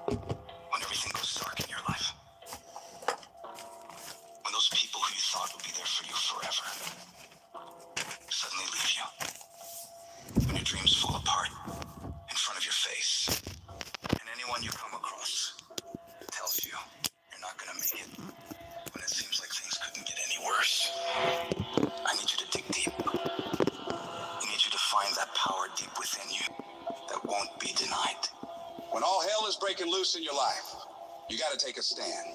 When everything goes dark in your life. When those people who you thought would be there for you forever suddenly leave you. When your dreams fall apart in front of your face. And anyone you come across tells you you're not gonna make it. When it seems like things couldn't get any worse. I need you to dig deep. I need you to find that power deep within you that won't be denied. When all hell is breaking loose in your life, you gotta take a stand.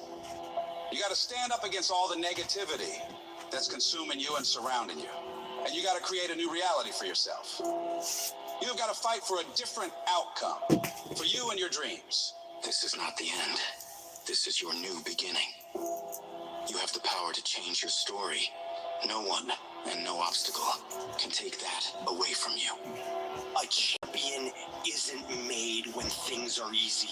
You gotta stand up against all the negativity that's consuming you and surrounding you. And you gotta create a new reality for yourself. You've gotta fight for a different outcome for you and your dreams. This is not the end. This is your new beginning. You have the power to change your story. No one and no obstacle can take that away from you. A champion isn't made when things are easy.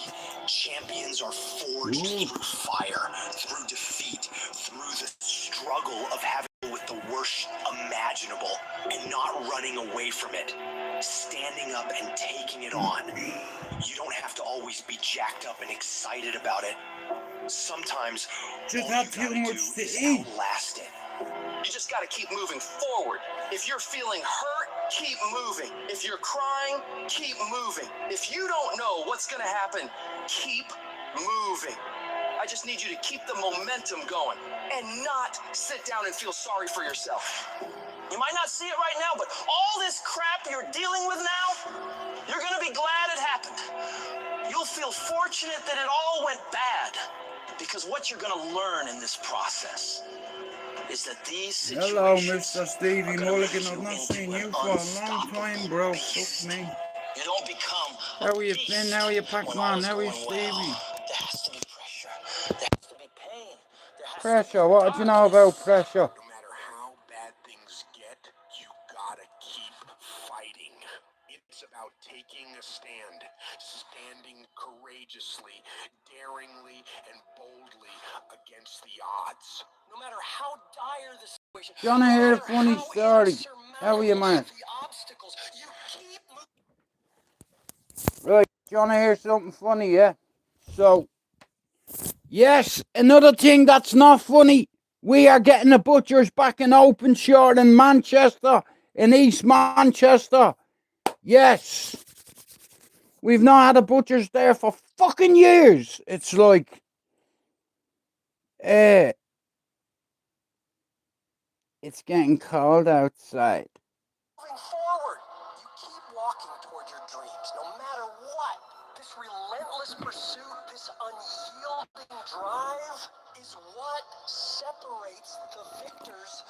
Champions are forged through fire, through defeat, through the struggle of having with the worst imaginable and not running away from it. Standing up and taking it on. You don't have to always be jacked up and excited about it. Sometimes just all you gotta do is outlast it. You just gotta keep moving forward. If you're feeling hurt, keep moving. If you're crying, keep moving. If you don't know what's gonna happen, keep moving. I just need you to keep the momentum going and not sit down and feel sorry for yourself. You might not see it right now, but all this crap you're dealing with now, you're gonna be glad it happened. You'll feel fortunate that it all went bad, because what you're gonna learn in this process is that these situations. Hello, Mr. Stevie Mulligan. I've not seen you for a long time, bro. Fuck me. You don't become how are you, Finn? How are you, Pac-Man? How are you, Stevie? There has to be pressure. There has to be pain. Pressure? What do you know about pressure? No matter how bad things get, you gotta keep fighting. It's about taking a stand, standing courageously, daringly, and boldly against the odds. No matter how dire the situation, you wanna hear a funny story? How are you, man? Right, do you wanna hear something funny, yeah? So, yes, another thing that's not funny. We are getting the butchers back in Openshore in Manchester, in East Manchester. Yes. We've not had a butcher's there for fucking years. It's like, it's getting cold outside. Moving forward, you keep walking toward your dreams, no matter what. This relentless pursuit, this unyielding drive, is what separates the victors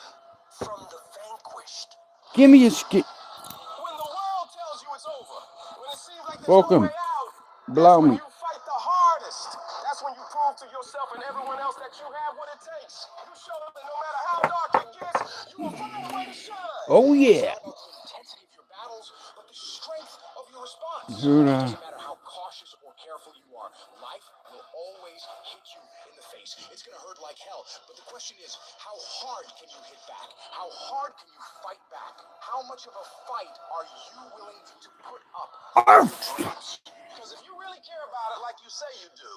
from the vanquished. Give me a skip. When the world tells you it's over, when it seems like there's Fuck no 'em. way out, Blow that's when me. you fight the hardest. That's when you prove to yourself and everyone else that you have what it takes. You show them that no matter how dark it gets, you will find a way to shine. Oh yeah. It's not about the intensity of your battles, but the strength of your response. It Hoorah. doesn't matter how cautious or careful you are. Life will always hit you in the face. It's going to hurt like hell. But the question is, how hard can you hit back? How hard can you fight back? How much of a fight are you willing to put up for your dreams? Because if you really care about it like you say you do,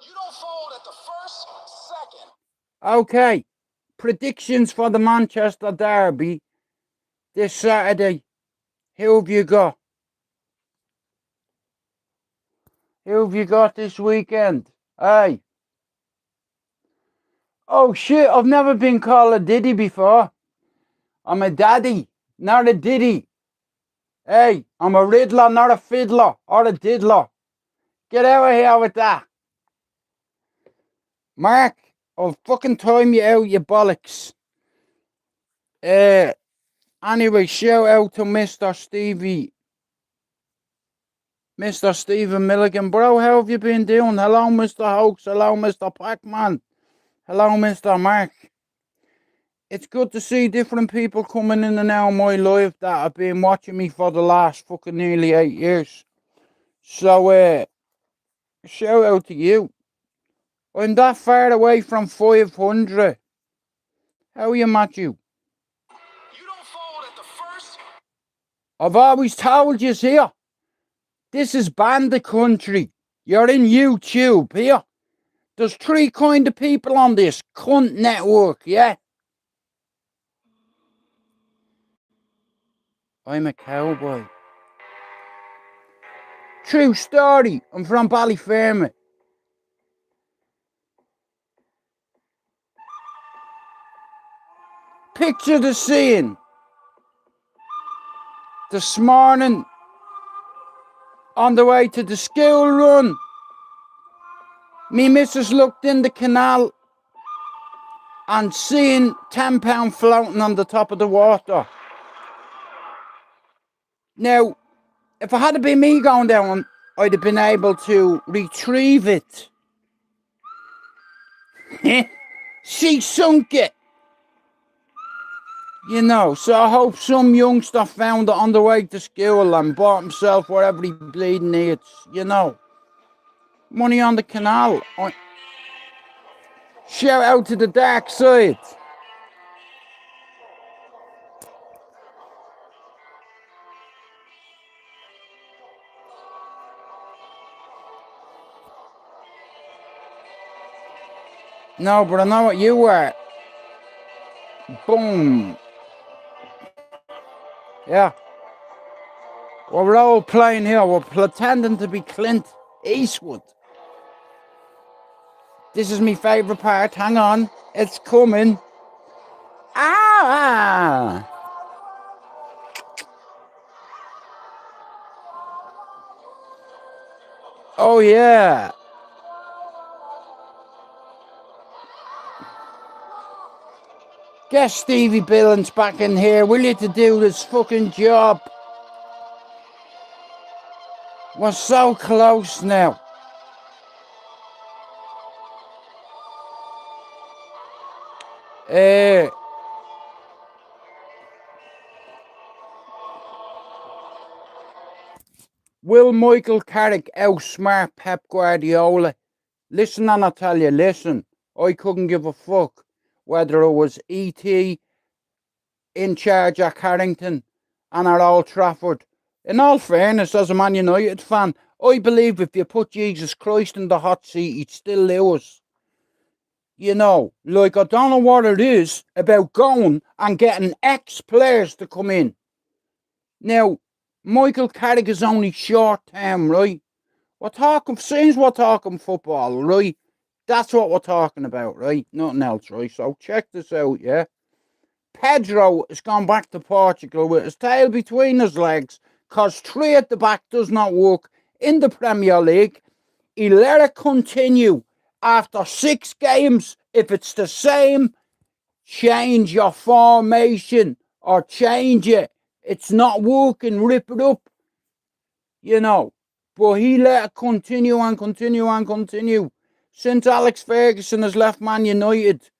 you don't fold at the first second. Okay. Predictions for the Manchester Derby this Saturday. Who have you got? Who have you got this weekend? Hey. Oh shit, I've never been called a diddy before. I'm a daddy, not a diddy. Hey, I'm a riddler, not a fiddler or a diddler. Get out of here with that. Mark, I'll fucking time you out, you bollocks. Anyway, shout out to Mr. Stevie. Mr. Stephen Milligan. Bro, how have you been doing? Hello, Mr. Hoax. Hello, Mr. Pac-Man. Hello, Mr. Mark. It's good to see different people coming in and out of my life that have been watching me for the last fucking nearly 8 years. So, shout out to you. I'm that far away from 500. How are you, Matthew? You don't fold at the first. I've always told you here. This is Bandit country. You're in YouTube here. There's 3 kind of people on this cunt network, yeah? I'm a cowboy. True story. I'm from Ballyfermot. Picture the scene. This morning, on the way to the school run, me missus looked in the canal and seen £10 floating on the top of the water. Now, if it had been me going down, I'd have been able to retrieve it. She sunk it. You know, so I hope some youngster found it on the way to school and bought himself whatever he bleeding needs, you know. Money on the canal. Shout out to the dark side. No, but I know what you were. Boom. Yeah. Well, we're all playing here. We're pretending to be Clint Eastwood. This is my favourite part. Hang on. It's coming. Ah! Oh, yeah. Get Stevie Billings back in here, will you, to do this fucking job? We're so close now. Will Michael Carrick outsmart Pep Guardiola? Listen, and I tell you, listen, I couldn't give a fuck whether it was E.T. in charge at Carrington and at Old Trafford. In all fairness, as a Man United fan, I believe if you put Jesus Christ in the hot seat, he'd still lose. You know, like, I don't know what it is about going and getting ex-players to come in. Now, Michael Carrick is only short-term, right? We're talking football, right? That's what we're talking about, right? Nothing else, right? So check this out, yeah? Pedro has gone back to Portugal with his tail between his legs because 3 at the back does not work in the Premier League. He let it continue. After 6 games, if it's the same, change your formation or change it. It's not working, rip it up. You know, but he let it continue and continue and continue. Since Alex Ferguson has left Man United,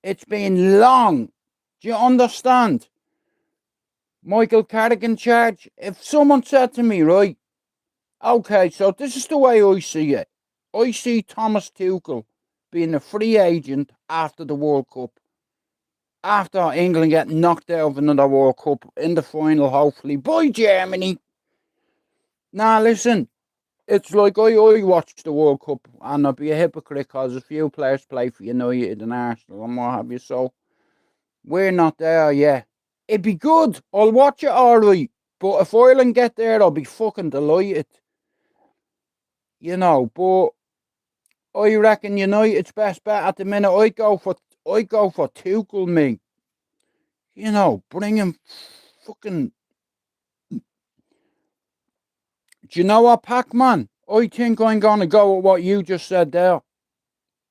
it's been long. Do you understand? Michael Carrick in charge. If someone said to me, right, okay, so this is the way I see it. I see Thomas Tuchel being a free agent after the World Cup. After England get knocked out of another World Cup in the final, hopefully, by Germany. Now, listen, it's like I watched the World Cup, and I'd be a hypocrite because a few players play for United and Arsenal and what have you, so we're not there yet. It'd be good. I'll watch it alright, but if Ireland get there, I'll be fucking delighted. You know, but I reckon United's best bet at the minute. I go for Tuchel, me. You know, bring him fucking. Do you know what, Pac-Man? I think I'm gonna go with what you just said there.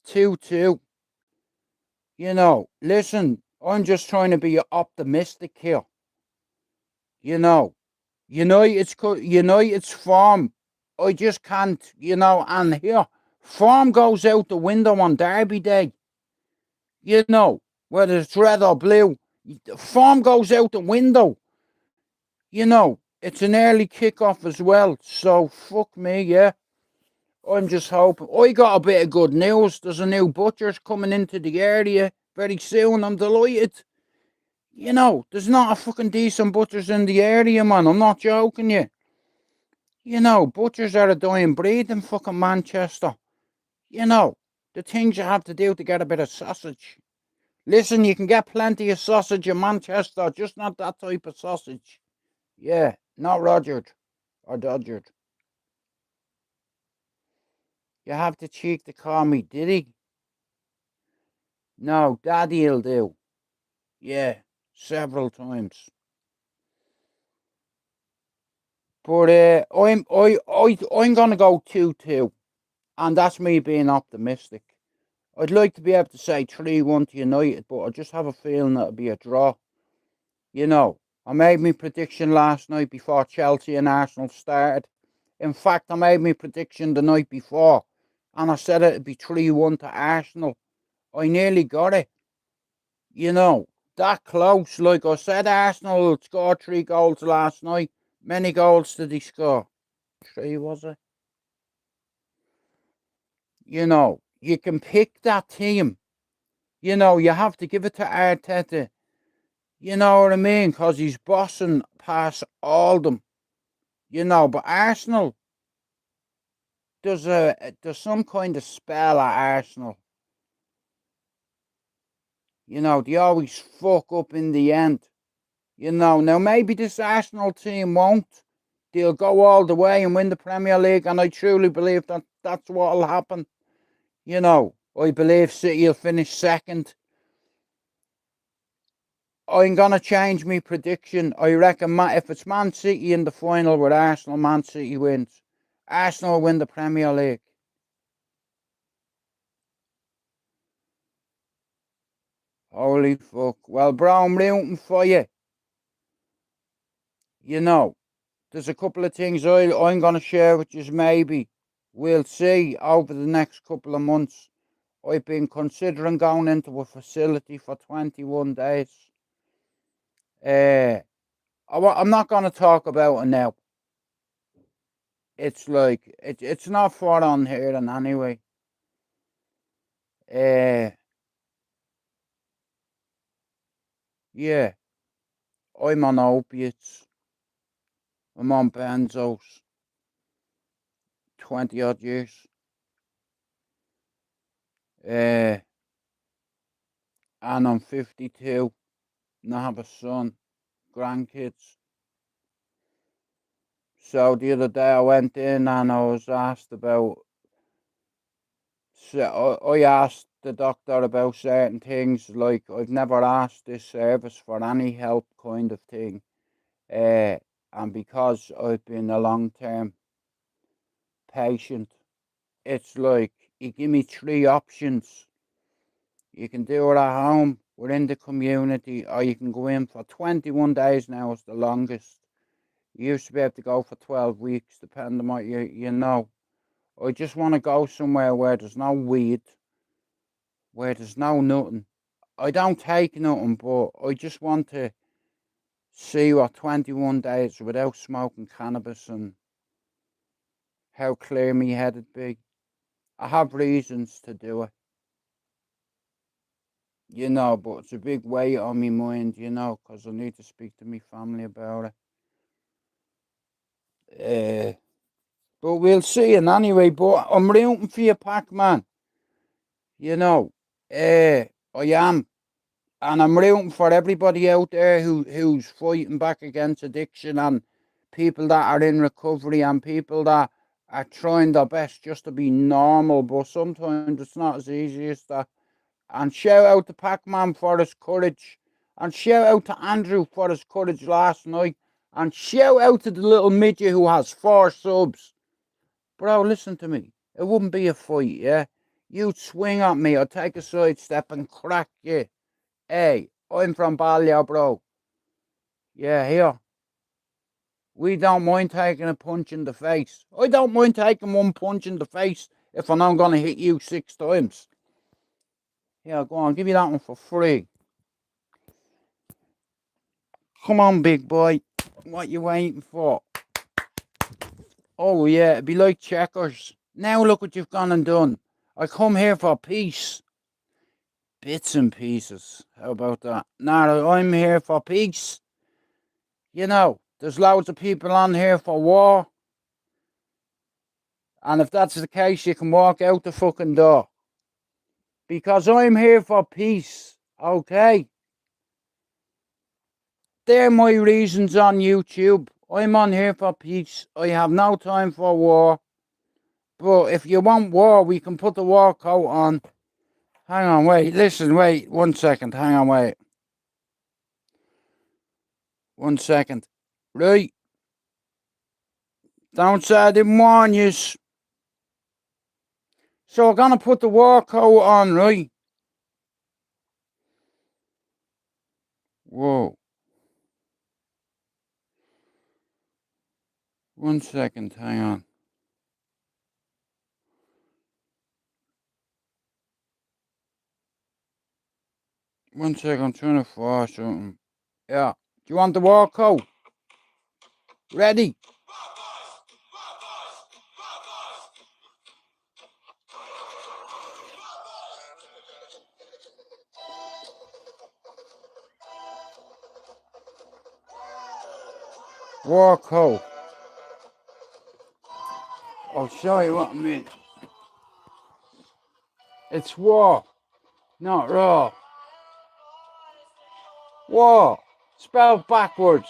2-2. You know, listen, I'm just trying to be optimistic here. You know, United's form. I just can't, and here, form goes out the window on Derby Day. You know, whether it's red or blue, form goes out the window. You know, it's an early kickoff as well, so fuck me, yeah. I'm just hoping. I got a bit of good news. There's a new butcher's coming into the area very soon. I'm delighted. You know, there's not a fucking decent butcher's in the area, man. I'm not joking you. You know, butchers are a dying breed in fucking Manchester. You know, the things you have to do to get a bit of sausage. Listen, you can get plenty of sausage in Manchester, just not that type of sausage. Yeah, not Rogered or Dodgered. You have the cheek to call me Diddy. No, Daddy'll do. Yeah, several times. But I'm gonna go 2-2, and that's me being optimistic. I'd like to be able to say 3-1 to United, but I just have a feeling it'll be a draw. You know, I made my prediction last night before Chelsea and Arsenal started. In fact, I made my prediction the night before, and I said it'd be 3-1 to Arsenal. I nearly got it. You know, that close. Like I said, Arsenal scored 3 goals last night. Many goals did he score? 3, was it? You know, you can pick that team. You know, you have to give it to Arteta. You know what I mean? Because he's bossing past all them. You know, but Arsenal, there's some kind of spell at Arsenal. You know, they always fuck up in the end. You know, now maybe this Arsenal team won't. They'll go all the way and win the Premier League, and I truly believe that that's what'll happen. You know, I believe City will finish second. I'm going to change my prediction. I reckon if it's Man City in the final with Arsenal, Man City wins. Arsenal will win the Premier League. Holy fuck. Well, bro, I'm rooting for you. You know, there's a couple of things I'm going to share with you, maybe. We'll see over the next couple of months. I've been considering going into a facility for 21 days. I'm not going to talk about it now. It's like, it's not for on here and anyway. Yeah, I'm on opiates. I'm on benzos. 20 odd years. And I'm 52. And I have a son, grandkids. So the other day I went in and I was asked about. So I asked the doctor about certain things, like I've never asked this service for any help, kind of thing. And because I've been a long-term patient, it's like you give me 3 options. You can do it at home, within the community, or you can go in for 21 days now is the longest. You used to be able to go for 12 weeks, depending on what you know. I just want to go somewhere where there's no weed, where there's no nothing. I don't take nothing, but I just want to see what 21 days without smoking cannabis and how clear my head would be. I have reasons to do it, you know, but it's a big weight on my mind, you know, because I need to speak to my family about it. But we'll see. And anyway, but I'm rooting for you, Pac-Man. You know, I am. And I'm rooting for everybody out there who's fighting back against addiction, and people that are in recovery, and people that are trying their best just to be normal. But sometimes it's not as easy as that. And shout out to Pac-Man for his courage. And shout out to Andrew for his courage last night. And shout out to the little midget who has 4 subs. Bro, listen to me. It wouldn't be a fight, yeah? You'd swing at me, I'd take a sidestep and crack you. Hey, I'm from Ballier, bro. Yeah, here. We don't mind taking a punch in the face. I don't mind taking 1 punch in the face if I know I'm going to hit you 6 times. Yeah, go on, give you that one for free. Come on, big boy. What you waiting for? Oh, yeah, it'd be like checkers. Now look what you've gone and done. I come here for peace. Bits and pieces. How about that? Now I'm here for peace. You know, there's loads of people on here for war. And if that's the case, you can walk out the fucking door. Because I'm here for peace, okay? They're my reasons on YouTube. I'm on here for peace. I have no time for war. But if you want war, we can put the war coat on. Hang on, wait, listen, wait, 1 second. Hang on, wait. 1 second. Right. Don't say I didn't warn you. So we're gonna put the war coat on, right? Whoa. 1 second, hang on. One second, I'm trying to force something. Yeah. Do you want the war coat? Ready? War coat. I'll show you what I mean. It's war, not raw. War, spelled backwards.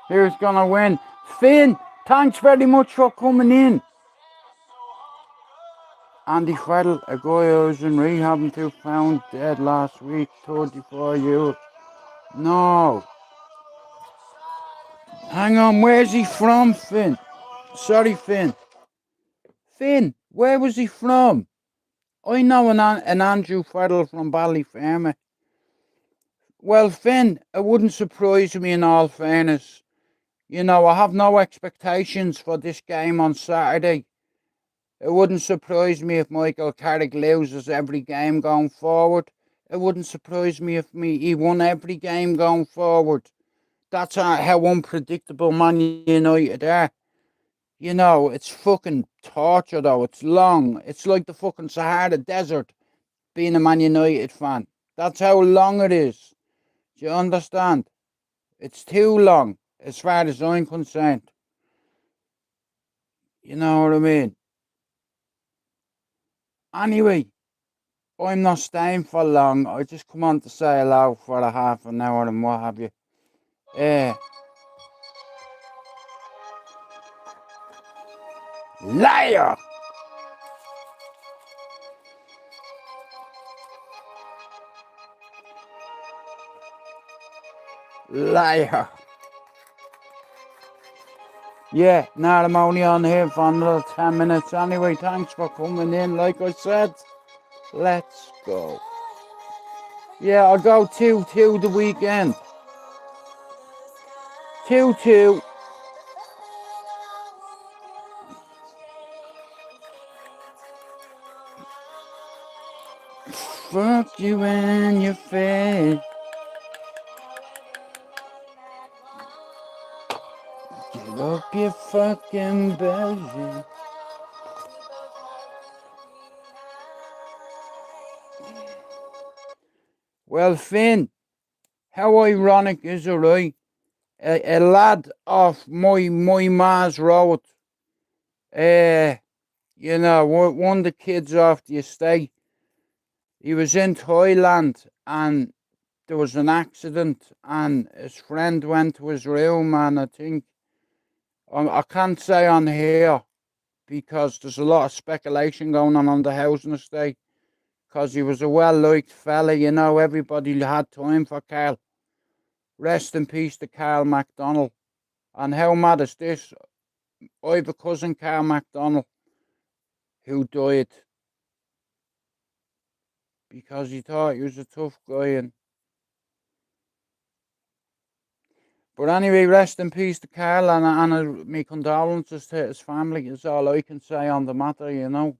Who's gonna win? Finn, thanks very much for coming in. Andy Fredel, a guy I was in rehab until found dead last week, 34 years. No. Hang on, where's he from, Finn? Sorry, Finn. Finn, where was he from? I know an Andrew Fredel from Ballyfermot. Well, Finn, it wouldn't surprise me in all fairness. You know, I have no expectations for this game on Saturday. It wouldn't surprise me if Michael Carrick loses every game going forward. It wouldn't surprise me if he won every game going forward. That's how unpredictable Man United are. You know, it's fucking torture though. It's long. It's like the fucking Sahara Desert being a Man United fan. That's how long it is. Do you understand? It's too long as far as I'm concerned. You know what I mean? Anyway, I'm not staying for long. I just come on to say hello for a half an hour and what have you. Liar! Liar! Yeah, now I'm only on here for another 10 minutes anyway. Thanks for coming in. Like I said, let's go. Yeah, I'll go 2-2 the weekend. 2-2. Fuck you in your face. Give up your fucking belly. Well, Finn, how ironic is it, right? A lad off my ma's road, you know, one of the kids off the estate, he was in Thailand and there was an accident and his friend went to his room and I think, I can't say on here because there's a lot of speculation going on the housing estate because he was a well-liked fella, you know, everybody had time for Carl. Rest in peace to Carl MacDonald. And how mad is this? I have a cousin, Carl MacDonald, who died because he thought he was a tough guy. But anyway, rest in peace to Carl and my condolences to his family is all I can say on the matter, you know.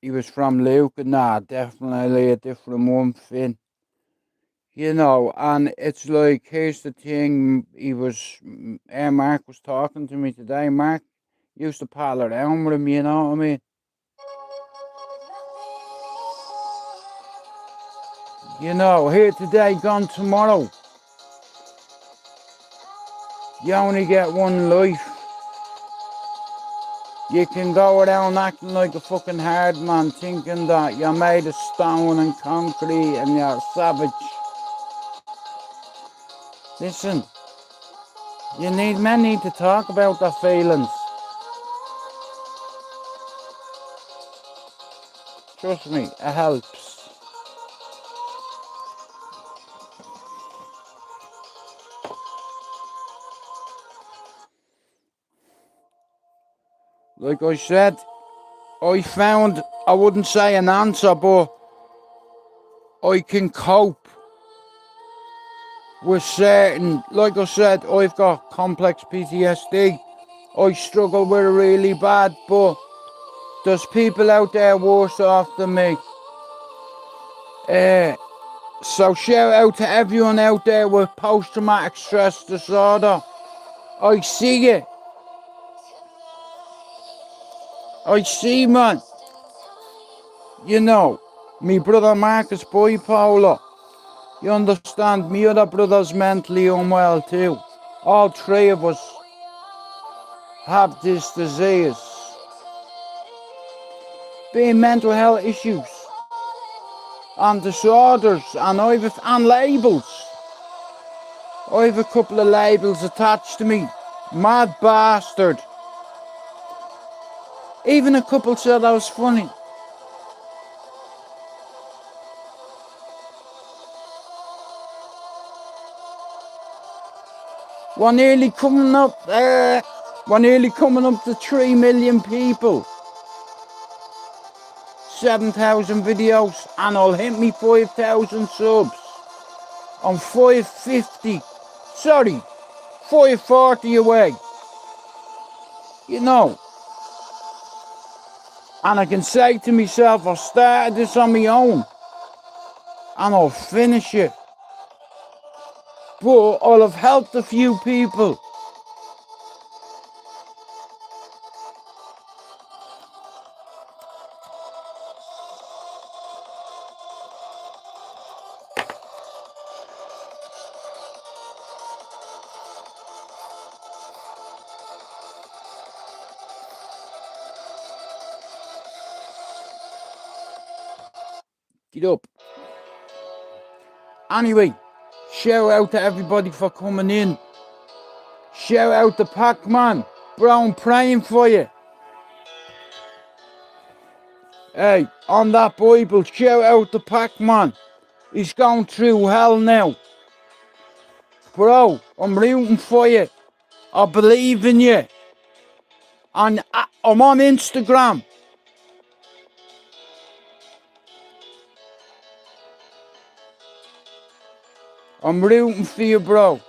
He was from Luke, nah, definitely a different one, Finn. You know, and it's like, here's the thing, Mark was talking to me today. Mark, Used to pal around with him, you know what I mean? You know, here today, gone tomorrow. You only get one life. You can go around acting like a fucking hard man, thinking that you're made of stone and concrete and you're savage. Listen, men need to talk about their feelings. Trust me, it helps. Like I said, I found, I wouldn't say an answer, but I can cope with certain, like I said, I've got complex PTSD. I struggle with it really bad, but there's people out there worse off than me. So shout out to everyone out there with post-traumatic stress disorder. I see it. I see, man. You know, me brother Mark is bipolar. You understand, me other brother's mentally unwell too. All three of us have this disease. Being mental health issues and disorders and labels. I have a couple of labels attached to me. Mad bastard. Even a couple said I was funny. We're nearly coming up there. We're nearly coming up to 3 million people. 7,000 videos, and I'll hit me 5,000 subs. I'm 550. Sorry, 540 away. You know. And I can say to myself, I started this on my own. And I'll finish it. But I'll have helped a few people. Get up. Anyway, shout out to everybody for coming in. Shout out to Pac-Man. Bro, I'm praying for you. Hey, on that Bible, shout out to Pac-Man. He's going through hell now. Bro, I'm rooting for you. I believe in you. And I'm on Instagram. I'm rooting for you, bro.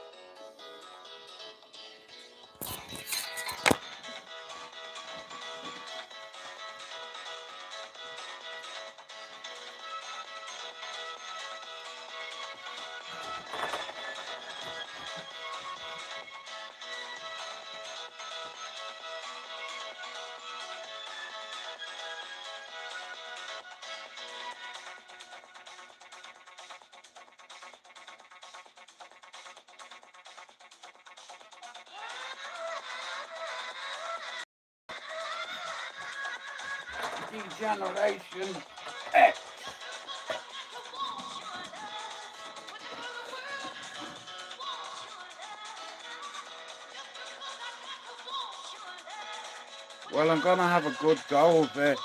Generation X. Well, I'm gonna have a good go of it.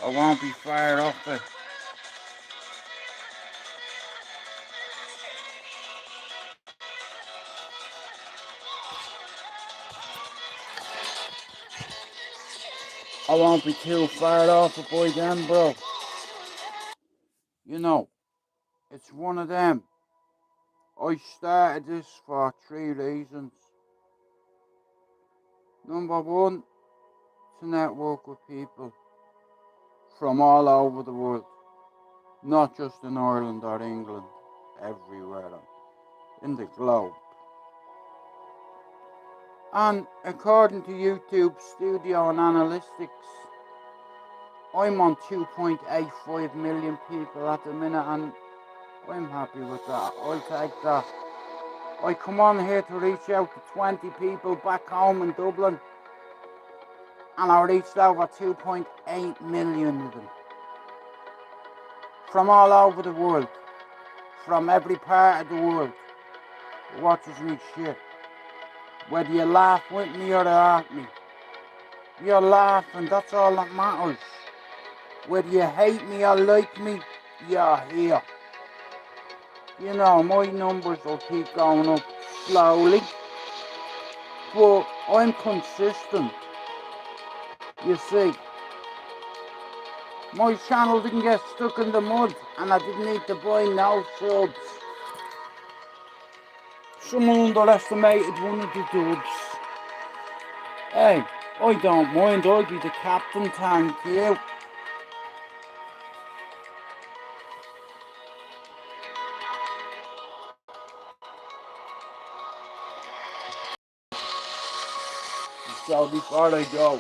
I won't be fired off it. I won't be too fired off it by then, bro. You know, it's one of them. I started this for 3 reasons. Number one, to network with people. from all over the world, not just in Ireland or England, everywhere in the globe. And according to YouTube Studio and Analytics, I'm on 2.85 million people at the minute, and I'm happy with that. I'll take that. I come on here to reach out to 20 people back home in Dublin, and I reached over 2.8 million of them. From all over the world, from every part of the world, watches me shit. Whether you laugh with me or at me, you're laughing, that's all that matters. Whether you hate me or like me, you're here. You know, my numbers will keep going up slowly, but I'm consistent. You see, my channel didn't get stuck in the mud, and I didn't need to buy no subs. Someone underestimated one of the dubs. Hey, I don't mind, I'll be the captain, thank you. So before I go,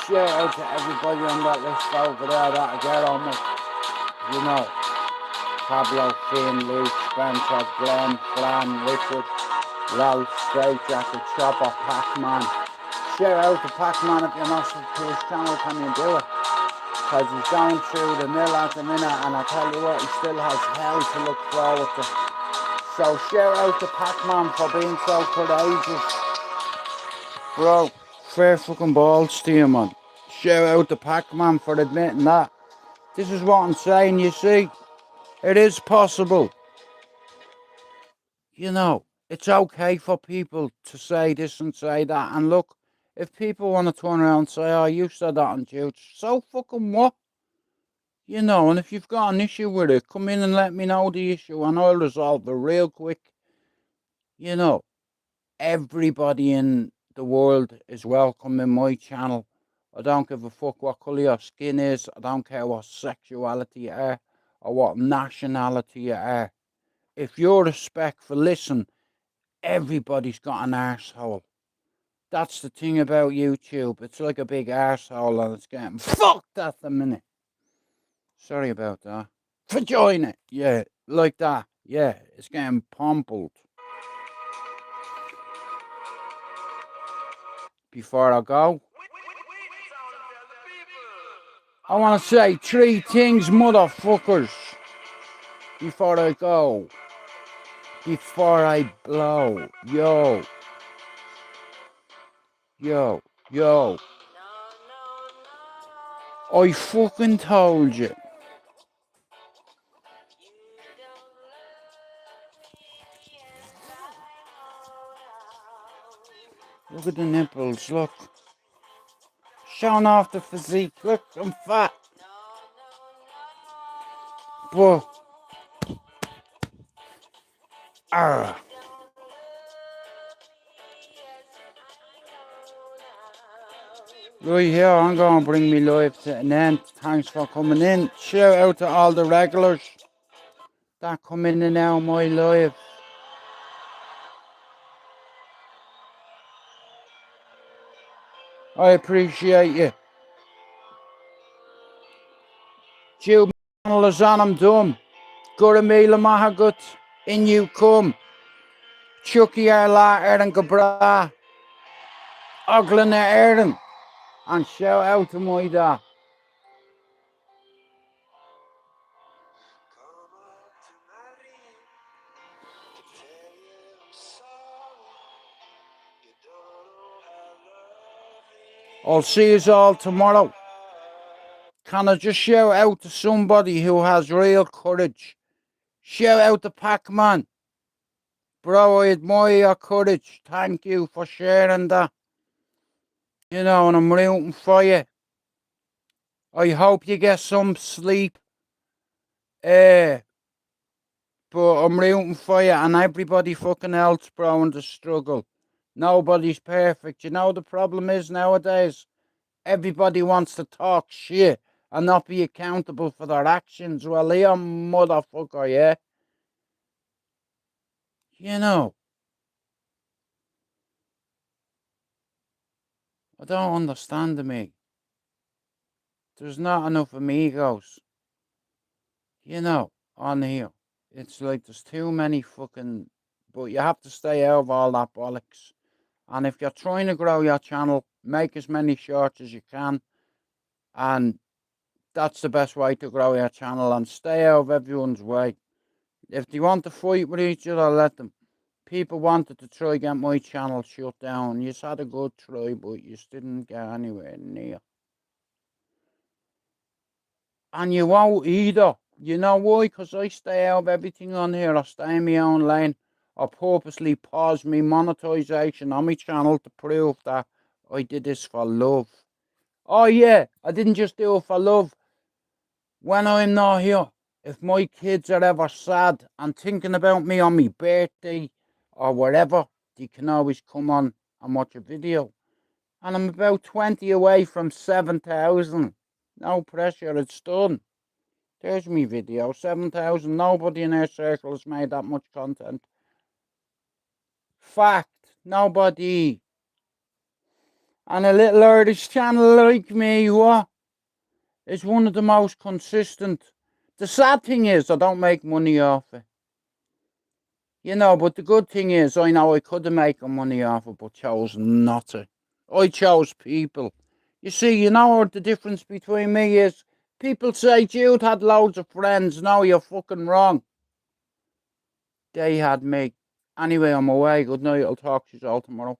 shout out to everybody on that list over there that'll get on me. You know, Pablo, Finn, Luke, Spencer, Glenn, Flan, Richard, Ralph, Straight Jacket, Chopper, Pac-Man. Shout out to Pac-Man if you're not to his channel, can you do it? Because he's going through the mill at the minute, and I tell you what, he still has hell to look forward to. So shout out to Pac-Man for being so courageous. Bro, fair fucking balls to you, man. Shout out to Pac-Man for admitting that. This is what I'm saying, you see. It is possible. You know, it's okay for people to say this and say that. And look, if people want to turn around and say, oh, you said that on Tuesday, so fucking what? You know, and if you've got an issue with it, come in and let me know the issue and I'll resolve it real quick. You know, everybody in the world is welcome in my channel. I don't give a fuck what colour your skin is. I don't care what sexuality you are or what nationality you are. If you're respectful, listen, everybody's got an arsehole. That's the thing about YouTube. It's like a big arsehole and it's getting fucked at the minute. Sorry about that. Vagina. Yeah, like that. Yeah, it's getting pummeled. Before I go, I want to say 3 things, motherfuckers. Before I go. Before I blow. Yo. Yo. Yo. I fucking told you. Look at the nipples, look. Showing off the physique, look, I'm fat. But, right here, I'm going to bring me live to an end. Thanks for coming in. Shout out to all the regulars that come in and out of my live. I appreciate you. Tube Lazanam Dum. Guramila Mahagut. In you come. Chucky Arla Erin Gabra. Oglin Erin. And shout out to my dad. I'll see you all tomorrow. Can I just shout out to somebody who has real courage? Shout out to Pac-Man. Bro, I admire your courage. Thank you for sharing that. You know, and I'm rooting for you. I hope you get some sleep. But I'm rooting for you and everybody fucking else, bro, in the struggle. Nobody's perfect. You know the problem is nowadays? everybody wants to talk shit and not be accountable for their actions. Well, you're a motherfucker, yeah? You know, I don't understand me. There's not enough amigos, you know, on here. It's like there's too many fucking... But you have to stay out of all that bollocks. And if you're trying to grow your channel, make as many shorts as you can. And that's the best way to grow your channel. And stay out of everyone's way. If they want to fight with each other, let them. People wanted to try get my channel shut down. You had a good try, but you didn't get anywhere near. And you won't either. You know why? Because I stay out of everything on here. I stay in my own lane. I purposely pause me monetization on my channel to prove that I did this for love. Oh yeah, I didn't just do it for love. When I'm not here, if my kids are ever sad and thinking about me on my birthday or whatever, they can always come on and watch a video. And I'm about 20 away from 7,000. No pressure, it's done. There's me video, 7,000. Nobody in our circle has made that much content. Fact, nobody. And a little Irish channel like me, what? Is one of the most consistent. The sad thing is, I don't make money off it. You know, but the good thing is, I know I could have made money off it, but chose not to. I chose people. You see, you know what the difference between me is? People say Jude had loads of friends. No, you're fucking wrong. They had me. Anyway, I'm away. Good night. I'll talk to you all tomorrow.